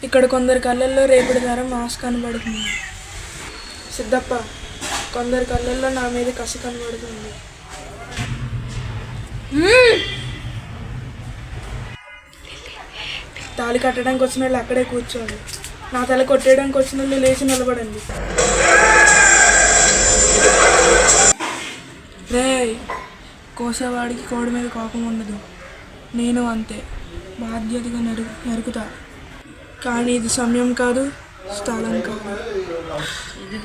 ఇక్కడ కొందరి కళ్ళల్లో రేపటి తరం ఆశ కనబడుతుంది. సిద్ధప్ప, కొందరి కళ్ళల్లో నా మీద కసి కనబడుతుంది. తాళి కట్టడానికి వచ్చిన వాళ్ళు అక్కడే కూర్చోండి. నా తల కొట్టేయడానికి వచ్చిన వాళ్ళు లేచి నిలబడండి. రే, కోసేవాడికి కోడి మీద కోపం ఉండదు. నేను అంతే, బాధ్యతగా నరుకుతా. కానీ ఇది సమయం కాదు, స్థలం కాదు.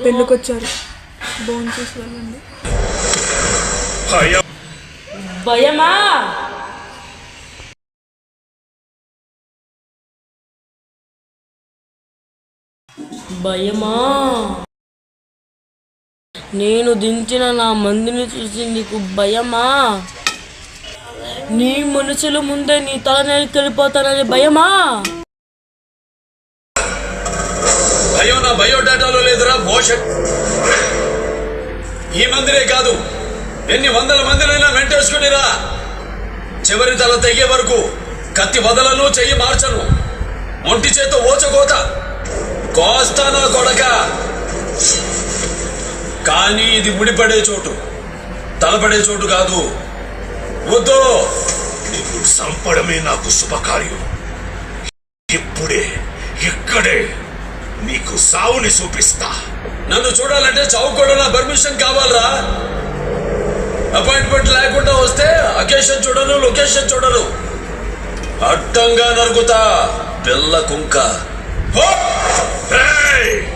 పెళ్ళికొచ్చారు, భోజనం చేసి వెళ్ళండి. భయమా? భయమా? నేను దించిన నా మందిని చూసి నీకు భయమా? నీ మనుషుల ముందే నీ తల నెలికెళ్ళిపోతానని భయమా? భయం నా బయోడేటాలో లేదురా భోషక్. ఈ మందిరే కాదు, ఎన్ని వందల మందినైనా వెంటేసుకునిరా. చివరి తల తెగే వరకు కత్తి వదలను, చెయ్యి మార్చను. ఒంటి చేత ఓచకోత కోస్తానా కొడక. కానీ ఇది ముడిపడే చోటు, తలపడే చోటు కాదు. వద్దు, నిన్ను చంపడమే నాకు శుభకార్యం. ఇప్పుడే ఇక్కడే నీకు సావుని చూపిస్తా. నన్ను చూడాలంటే చౌకలో నా పర్మిషన్ కావాలరా. అపాయింట్మెంట్ లేకుండా వస్తే అకేషన్ చూడను, లొకేషన్ చూడను. అడ్డంగా నరుగుతా పిల్ల కుంక. Hey!